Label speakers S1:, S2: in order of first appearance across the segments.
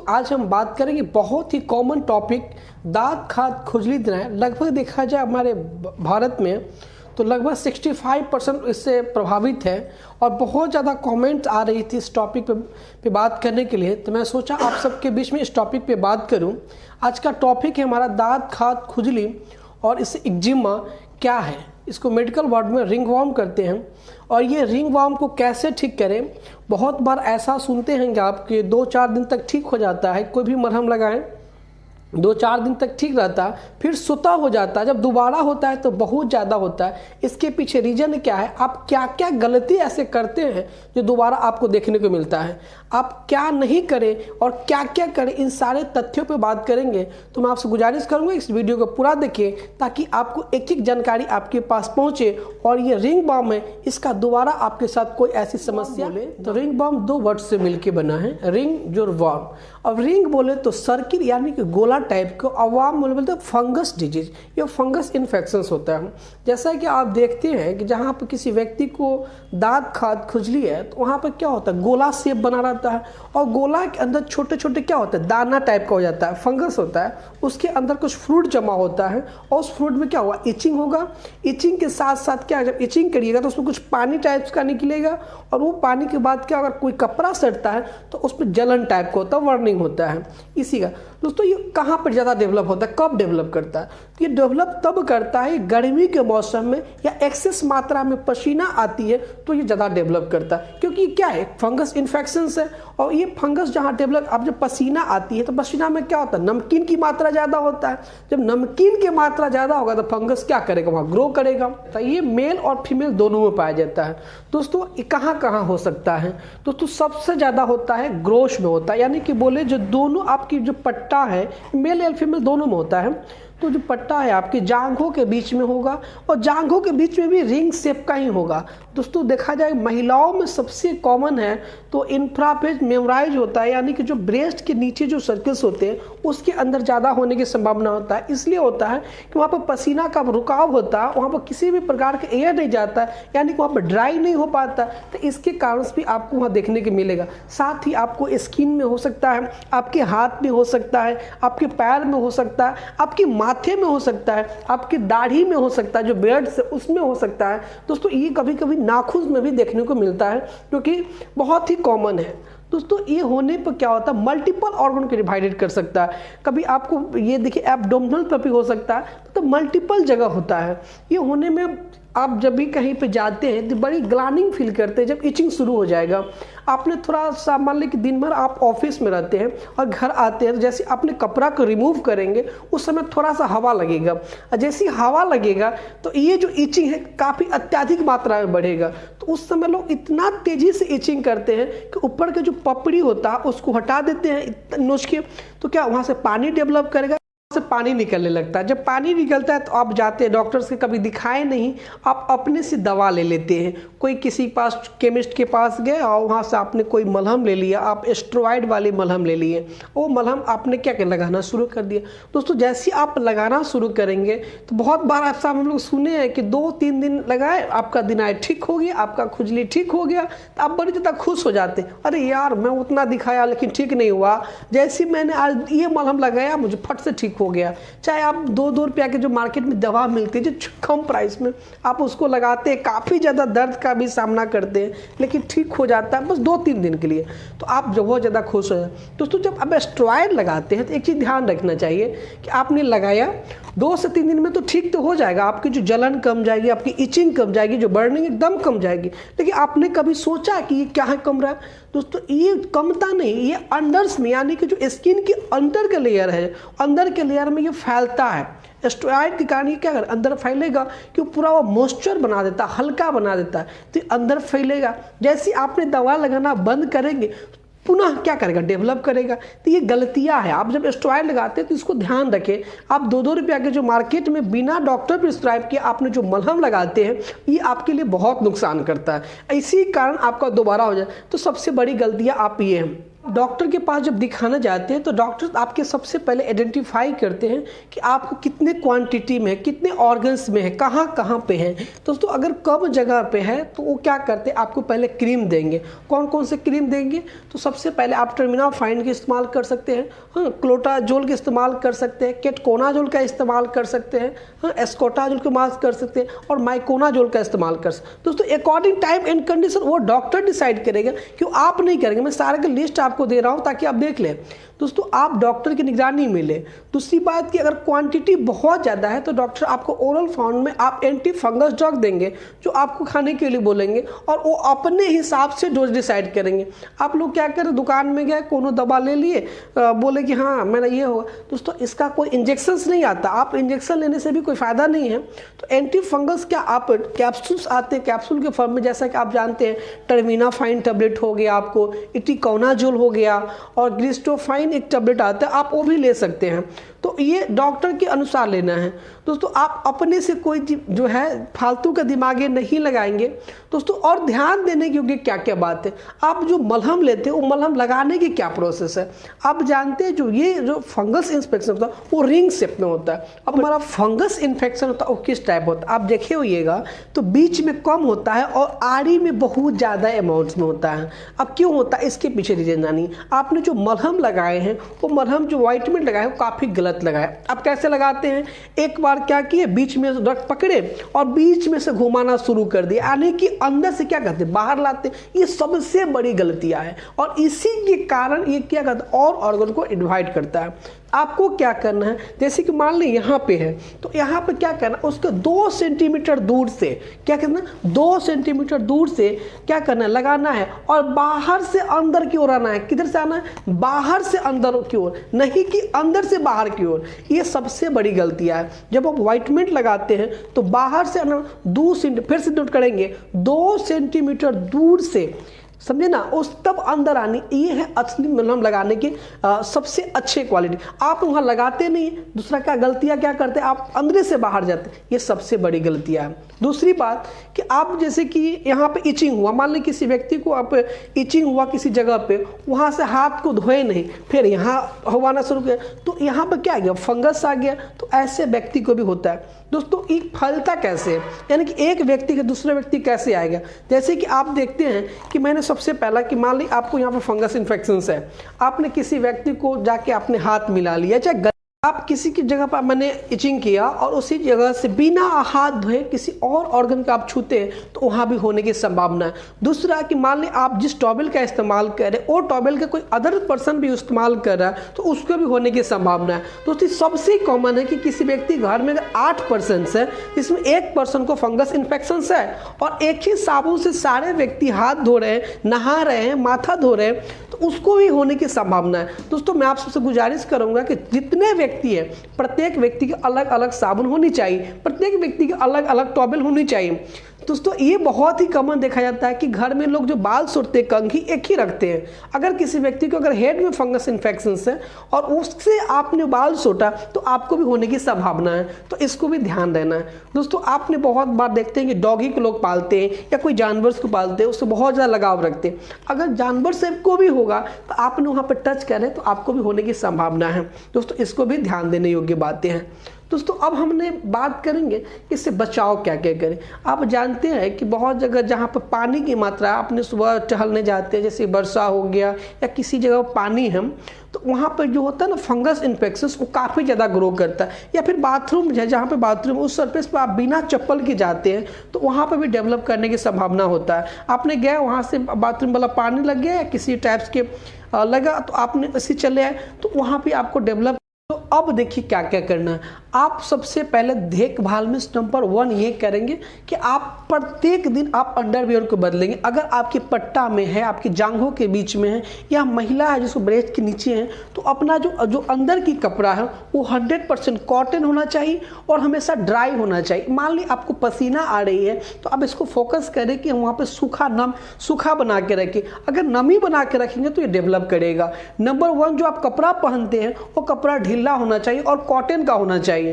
S1: आज हम बात करेंगे बहुत ही कॉमन टॉपिक, दांत खाद खुजली दिनाए। लगभग देखा जाए हमारे भारत में तो लगभग 65% इससे प्रभावित है और बहुत ज़्यादा कमेंट आ रही थी इस टॉपिक पे बात करने के लिए। तो मैं सोचा आप सबके बीच में इस टॉपिक पे बात करूं। आज का टॉपिक है हमारा दांत खाद खुजली और इससे एक्जिमा क्या है। इसको मेडिकल वर्ड में रिंगवॉर्म करते हैं और ये रिंगवॉर्म को कैसे ठीक करें। बहुत बार ऐसा सुनते हैं कि आपके 2-4 दिन तक ठीक हो जाता है, कोई भी मरहम लगाएं 2-4 दिन तक ठीक रहता है, फिर सुता हो जाता है। जब दोबारा होता है तो बहुत ज़्यादा होता है। इसके पीछे रीज़न क्या है, आप क्या क्या गलती ऐसे करते हैं जो दोबारा आपको देखने को मिलता है, आप क्या नहीं करें और क्या क्या करें, इन सारे तथ्यों पे बात करेंगे। तो मैं आपसे गुजारिश करूंगा इस वीडियो को पूरा देखिए ताकि आपको एक एक जानकारी आपके पास पहुंचे। और ये रिंग बाम है, इसका दोबारा आपके साथ कोई ऐसी समस्या बोले तो रिंग बाम 2 वर्ड से मिलकर बना है, रिंग जोर वार्म। अब रिंग बोले तो सर्किल यानी कि गोला टाइप को, अवाम बोलते हैं फंगस डिजीज, ये फंगस इन्फेक्शन होता है। जैसा कि आप देखते हैं कि जहाँ पर किसी व्यक्ति को दांत खाद खुजली है तो वहाँ पर क्या होता है, गोला शेप बना रहता है और गोला के अंदर छोटे छोटे क्या होता है, दाना टाइप का हो जाता है, फंगस होता है। उसके अंदर कुछ फ्रूट जमा होता है और उस फ्रूट में क्या हुआ, इचिंग होगा। इचिंग के साथ साथ क्या, जब इचिंग करिएगा तो उसमें कुछ पानी टाइप का निकलेगा और वो पानी के बाद क्या, अगर कोई कपड़ा सटता है तो उसमें जलन टाइप का होता है, वर्निंग होता है। इसी का दोस्तों ये कहाँ पर ज़्यादा डेवलप होता है, कब डेवलप करता है, ये डेवलप तब करता है गर्मी के मौसम में या एक्सेस मात्रा में पसीना आती है तो ये ज़्यादा डेवलप करता है। क्योंकि ये क्या है, फंगस इन्फेक्शन है और ये फंगस जहाँ डेवलप, अब जब पसीना आती है तो पसीना में क्या होता है, नमकीन की मात्रा ज़्यादा होता है। जब नमकीन की मात्रा ज़्यादा होगा तो फंगस क्या करेगा, वहाँ ग्रो करेगा। तो ये मेल और फीमेल दोनों में पाया जाता है। दोस्तों ये कहाँ कहाँ हो सकता है, दोस्तों सबसे ज़्यादा होता है ग्रोश में होता है, यानी कि बोले जो दोनों आपकी जो पट्टा है, मेल या फीमेल दोनों में होता है। तो जो पट्टा है आपकी जांघों के बीच में होगा और जांघों के बीच में भी रिंग शेप का ही होगा। दोस्तों देखा जाए महिलाओं में सबसे कॉमन है तो इंफ्रापेज मेमोराइज होता है, यानी कि जो ब्रेस्ट के नीचे जो सर्कल्स होते हैं उसके अंदर ज़्यादा होने की संभावना होता है। इसलिए होता है कि वहाँ पर पसीना का रुकाव होता है, वहाँ पर किसी भी प्रकार का एयर नहीं जाता है, यानी कि वहाँ पर ड्राई नहीं हो पाता। तो इसके कारण भी आपको वहाँ देखने को मिलेगा। साथ ही आपको स्किन में हो सकता है, आपके हाथ में हो सकता है, आपके पैर में हो सकता है, आपके माथे में हो सकता है, आपकी दाढ़ी में हो सकता है, जो बेड से उसमें हो सकता है। दोस्तों ये कभी कभी नाखून में भी देखने को मिलता है जो कि बहुत ही कॉमन है। दोस्तों ये होने पर क्या होता है, मल्टीपल ऑर्गन को डिवाइडेड कर सकता है। कभी आपको ये देखिए एब्डोमिनल पर भी हो सकता है, तो मल्टीपल जगह होता है। ये होने में आप जब भी कहीं पे जाते हैं तो बड़ी ग्लानिंग फील करते हैं। जब इचिंग शुरू हो जाएगा, आपने थोड़ा सा मान ली कि दिन भर आप ऑफिस में रहते हैं और घर आते हैं, जैसे अपने कपड़ा को रिमूव करेंगे उस समय थोड़ा सा हवा लगेगा और जैसी हवा लगेगा तो ये जो इचिंग है काफ़ी अत्यधिक मात्रा में बढ़ेगा। तो उस समय लोग इतना तेज़ी से इचिंग करते हैं कि ऊपर का जो पपड़ी होता है उसको हटा देते हैं नोच के, तो क्या वहाँ से पानी डेवलप करेगा, से पानी निकलने लगता है। जब पानी निकलता है तो आप जाते हैं डॉक्टर से, कभी दिखाए नहीं, आप अपने से दवा ले लेते हैं। कोई किसी पास केमिस्ट के पास गए और वहाँ से आपने कोई मलहम ले लिया, आप स्टेरॉइड वाली मलहम ले लिए, वो मलहम आपने क्या लगाना शुरू कर दिया। दोस्तों जैसे आप लगाना शुरू करेंगे तो बहुत बार ऐसा हम लोग सुने हैं कि 2-3 दिन लगाए, आपका दिनाय ठीक हो गया, आपका खुजली ठीक हो गया, तो आप बड़ी ज़्यादा खुश हो जाते हैं। अरे यार मैं उतना दिखाया लेकिन ठीक नहीं हुआ, जैसे मैंने आज ये मलहम लगाया मुझे फट से ठीक हो गया। चाहे आप 2-2 रुपया के जो मार्केट में दवा मिलती है जो कम प्राइस में, आप उसको लगाते हैं, काफ़ी ज़्यादा दर्द का भी सामना करते हैं लेकिन ठीक हो जाता है बस 2-3 दिन के लिए, तो आप जो बहुत ज़्यादा खुश हो जाए। दोस्तों जब आप स्टेरॉइड लगाते हैं तो एक चीज़ ध्यान रखना चाहिए कि आपने लगाया 2 से 3 दिन में तो ठीक तो हो जाएगा, आपकी जो जलन कम जाएगी, आपकी इचिंग कम जाएगी, जो बर्निंग एकदम कम जाएगी। लेकिन आपने कभी सोचा कि ये क्या है कम रहा है। दोस्तों ये कमता नहीं, ये अंडर्स में यानी कि जो स्किन की अंदर का लेयर है, अंदर के लेयर में ये फैलता है। स्टेरॉइड के कारण ये क्या कर अंदर फैलेगा कि पूरा वो मॉइस्चर बना देता है, हल्का बना देता है, तो अंदर फैलेगा। जैसे आपने दवा लगाना बंद करेंगे पुनः क्या करेगा, डेवलप करेगा। तो ये गलतियां हैं। आप जब स्टेरॉइड लगाते हैं तो इसको ध्यान रखें। आप 2-2 रुपया के जो मार्केट में बिना डॉक्टर प्रिस्क्राइब किए आपने जो मलहम लगाते हैं ये आपके लिए बहुत नुकसान करता है, इसी कारण आपका दोबारा हो जाए। तो सबसे बड़ी गलतियां आप ये हैं। डॉक्टर के पास जब दिखाना जाते हैं तो डॉक्टर आपके सबसे पहले आइडेंटिफाई करते हैं कि आपको कितने क्वांटिटी में, कितने ऑर्गन्स में है, कहाँ कहाँ पे है। दोस्तों अगर कम जगह पे है तो वो क्या करते हैं, आपको पहले क्रीम देंगे। कौन कौन से क्रीम देंगे, तो सबसे पहले आप टर्मिनाफाइन का इस्तेमाल कर सकते हैं, हाँ, क्लोटाजोल का इस्तेमाल कर सकते हैं, केटकोनाजोल का इस्तेमाल कर सकते हैं, हाँ, एस्कोटाजोल का मास्क कर सकते हैं और माइकोनाजोल का इस्तेमाल कर सकते हैं। दोस्तों अकॉर्डिंग टाइम एंड कंडीशन वो डॉक्टर डिसाइड करेगा, क्यों आप नहीं करेंगे। मैं सारे का लिस्ट आपको दे रहा हूं ताकि आप देख लें। दोस्तों आप डॉक्टर की निगरानी में ले। दूसरी बात कि अगर क्वांटिटी बहुत ज़्यादा है तो डॉक्टर आपको ओरल फॉर्म में आप एंटी फंगस ड्रग देंगे जो आपको खाने के लिए बोलेंगे और वो अपने हिसाब से डोज डिसाइड करेंगे। आप लोग क्या करें, दुकान में गए, कोनो दवा ले लिए, बोले कि हाँ मेरा ये होगा। दोस्तों इसका कोई इंजेक्शंस नहीं आता, आप इंजेक्शन लेने से भी कोई फ़ायदा नहीं है। तो एंटी फंगस क्या आप कैप्सूल्स आते हैं, कैप्सूल के फॉर्म में, जैसा कि आप जानते हैं टर्मिनाफाइन टैबलेट हो गया, आपको इटिकोनाजोल हो गया और ग्लिस्टोफाइन एक टैबलेट आता है, आप वो भी ले सकते हैं। तो ये डॉक्टर के अनुसार लेना है। दोस्तों आप अपने से कोई जो है फालतू का दिमागे नहीं लगाएंगे। दोस्तों और ध्यान देने की क्या क्या बात है, आप जो मलहम लेते हैं वो मलहम लगाने की क्या प्रोसेस है। आप जानते हैं जो फंगस इन्फेक्शन होता है वो रिंग शेप में होता है। अब हमारा फंगस इन्फेक्शन होता है वो किस टाइप होता है, आप देखे होइएगा तो बीच में कम होता है और आड़ी में बहुत ज़्यादा अमाउंट्स में होता है। अब क्यों होता है, इसके पीछे रीजन जानिए। आपने जो मलहम लगाए हैं वो मलहम जो वाइटमेंट लगाए वो काफ़ी गलत लगाए। अब कैसे लगाते हैं, एक बार क्या किए, बीच में रख पकड़े और बीच में से घुमाना शुरू कर दिया, यानी कि अंदर से क्या करते बाहर लाते। ये सबसे बड़ी गलतियां है और इसी के कारण ये क्या करता है और ऑर्गन को इन्वाइट करता है। आपको क्या करना है, जैसे कि मान लें यहाँ पे है तो यहाँ पे क्या करना है, उसके 2 सेंटीमीटर दूर से क्या करना है, 2 सेंटीमीटर दूर से क्या करना है, लगाना है और बाहर से अंदर की ओर आना है। किधर से आना है, बाहर से अंदर की ओर, नहीं कि अंदर से बाहर की ओर। ये सबसे बड़ी गलतियां है। जब आप वाइटमेंट लगाते हैं तो बाहर से आना 2 सेंटीमीटर, फिर से नोट करेंगे 2 सेंटीमीटर दूर से, समझे ना, उस तब अंदर आनी। ये है असली मलहम लगाने की सबसे अच्छी क्वालिटी। आप वहाँ लगाते नहीं। दूसरा क्या गलतियाँ क्या करते हैं, आप अंदर से बाहर जाते, ये सबसे बड़ी गलतियाँ है। दूसरी बात कि आप जैसे कि यहाँ पे इचिंग हुआ, मान लें किसी व्यक्ति को आप इचिंग हुआ किसी जगह पे, वहाँ से हाथ को धोए नहीं, फिर यहाँ हवाना शुरू किया तो यहाँ पे क्या आ गया, फंगस आ गया। तो ऐसे व्यक्ति को भी होता है। दोस्तों ये फैलता कैसे है, यानी कि एक व्यक्ति के दूसरे व्यक्ति कैसे आएगा। जैसे कि आप देखते हैं कि मैंने सबसे पहला कि मान ली आपको यहाँ पे फंगस इन्फेक्शन है, आपने किसी व्यक्ति को जाके अपने हाथ मिला लिया, चाहे आप किसी की जगह पर मैंने इचिंग किया और उसी जगह से बिना हाथ धोए किसी और ऑर्गन का आप छूते हैं तो वहाँ भी होने की संभावना है। दूसरा कि मान लें आप जिस टॉवेल का इस्तेमाल कर रहे हैं वो टॉवेल का कोई अदर पर्सन भी इस्तेमाल कर रहा है तो उसको भी होने की संभावना है। दोस्तों सबसे कॉमन है कि किसी व्यक्ति घर में अगर 8 पर्सन है जिसमें 1 पर्सन को फंगस इन्फेक्शन है और एक ही साबुन से सारे व्यक्ति हाथ धो रहे हैं, नहा रहे हैं, माथा धो रहे हैं तो उसको भी होने की संभावना है। दोस्तों मैं आप सबसे गुजारिश करूंगा कि जितने व्यक्ति है प्रत्येक व्यक्ति की अलग अलग साबुन होनी चाहिए, प्रत्येक व्यक्ति की अलग अलग टॉवेल होनी चाहिए। दोस्तों ये बहुत ही कॉमन देखा जाता है कि घर में लोग जो बाल सोटते हैं कंघी एक ही रखते हैं। अगर किसी व्यक्ति को अगर हेड में फंगस इन्फेक्शन है और उससे आपने बाल सोटा तो आपको भी होने की संभावना है, तो इसको भी ध्यान देना है। दोस्तों आपने बहुत बार देखते हैं कि डॉगी को लोग पालते हैं या कोई जानवर को पालते हैं, उससे बहुत ज़्यादा लगाव रखते हैं। अगर जानवर से को भी होगा तो आपने वहाँ पर टच करें तो आपको भी होने की संभावना है। दोस्तों इसको भी ध्यान देने योग्य बातें हैं। दोस्तों अब हमने बात करेंगे इससे बचाव क्या क्या करें। आप जानते हैं कि बहुत जगह जहाँ पर पानी की मात्रा है, आपने सुबह टहलने जाते हैं, जैसे वर्षा हो गया या किसी जगह पानी है तो वहाँ पर जो होता है ना फंगस इन्फेक्शन वो काफ़ी ज़्यादा ग्रो करता है। या फिर बाथरूम है, जहाँ पे बाथरूम उस सरफेस पर आप बिना चप्पल के जाते हैं तो वहाँ पर भी डेवलप करने की संभावना होता है। आपने गए वहाँ से बाथरूम वाला पानी लग गया या किसी टाइप्स के लगा तो आपने ऐसे चले आए तो वहाँ पर आपको डेवलप। तो अब देखिए क्या क्या करना है। आप सबसे पहले देखभाल में नंबर 1 ये करेंगे कि आप प्रत्येक दिन आप अंडरवियर को बदलेंगे। अगर आपकी पट्टा में है, आपकी जांघों के बीच में है या महिला है जिसको ब्रेस्ट के नीचे है तो अपना जो अंदर की कपड़ा है वो 100% कॉटन होना चाहिए और हमेशा ड्राई होना चाहिए। मान ली आपको पसीना आ रही है तो आप इसको फोकस करें कि वहाँ पर सूखा बना के रखें। अगर नमी बना के रखेंगे तो ये डेवलप करेगा। नंबर 1 जो आप कपड़ा पहनते हैं वो कपड़ा ढीला होना चाहिए और कॉटन का होना चाहिए।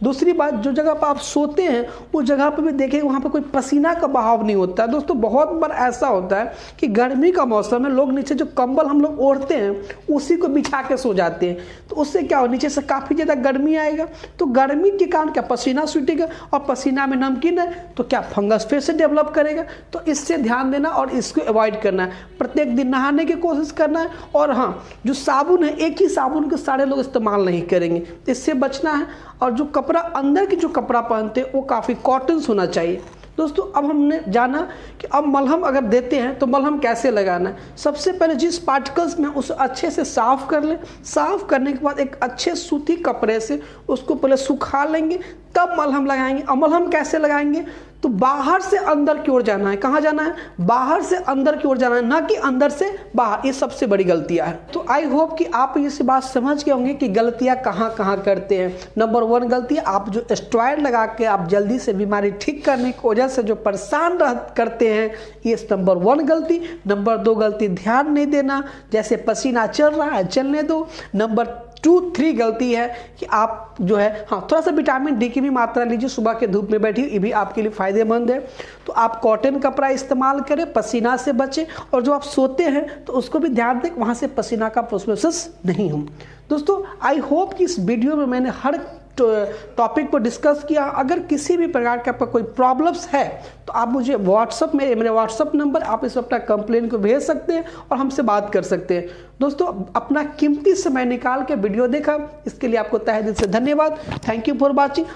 S1: दूसरी बात, जो जगह पर आप सोते हैं उस जगह पर भी देखें वहाँ पर कोई पसीना का बहाव नहीं होता है। दोस्तों बहुत बार ऐसा होता है कि गर्मी का मौसम है, लोग नीचे जो कंबल हम लोग ओढ़ते हैं उसी को बिछा के सो जाते हैं, तो उससे क्या हो, नीचे से काफ़ी ज़्यादा गर्मी आएगा, तो गर्मी के कारण क्या पसीना छूटेगा, और पसीना में नमकीन है तो क्या फंगस फिर से डेवलप करेगा। तो इससे ध्यान देना और इसको अवॉइड करना है, प्रत्येक दिन नहाने की कोशिश करना है। और हाँ, जो साबुन है एक ही साबुन के सारे लोग इस्तेमाल नहीं करेंगे, इससे बचना है। और जो कपड़ा अंदर की जो कपड़ा पहनते हैं वो काफ़ी कॉटन होना चाहिए। दोस्तों अब हमने जाना कि अब मलहम अगर देते हैं तो मलहम कैसे लगाना है। सबसे पहले जिस पार्टिकल्स में उसे अच्छे से साफ़ कर लें, साफ़ करने के बाद एक अच्छे सूती कपड़े से उसको पहले सुखा लेंगे, तब मलहम लगाएंगे। और मलहम कैसे लगाएंगे, तो बाहर से अंदर की ओर जाना है। कहाँ जाना है, बाहर से अंदर की ओर जाना है, ना कि अंदर से बाहर। ये सबसे बड़ी गलतियां है। तो आई होप कि आप ये बात समझ गए होंगे कि गलतियां कहाँ कहाँ करते हैं। नंबर 1 गलती, आप जो स्टेरॉइड लगा के आप जल्दी से बीमारी ठीक करने की वजह से जो परेशान करते हैं, ये नंबर 1 गलती। नंबर 2 गलती, ध्यान नहीं देना, जैसे पसीना चल रहा है चलने दो। नंबर 2-3 गलती है कि आप जो है हाँ थोड़ा सा विटामिन डी की भी मात्रा लीजिए, सुबह के धूप में बैठिए, ये भी आपके लिए फ़ायदेमंद है। तो आप कॉटन कपड़ा इस्तेमाल करें, पसीना से बचें, और जो आप सोते हैं तो उसको भी ध्यान दें वहाँ से पसीना का प्रोसेस नहीं हो। दोस्तों आई होप कि इस वीडियो में मैंने हर टॉपिक पर डिस्कस किया। अगर किसी भी प्रकार का आपका कोई प्रॉब्लम्स है तो आप मुझे व्हाट्सअप में, मेरे व्हाट्सअप नंबर, आप इस अपना कंप्लेन को भेज सकते हैं और हमसे बात कर सकते हैं। दोस्तों अपना कीमती समय निकाल के वीडियो देखा, इसके लिए आपको तहे दिल से धन्यवाद। Thank you for watching.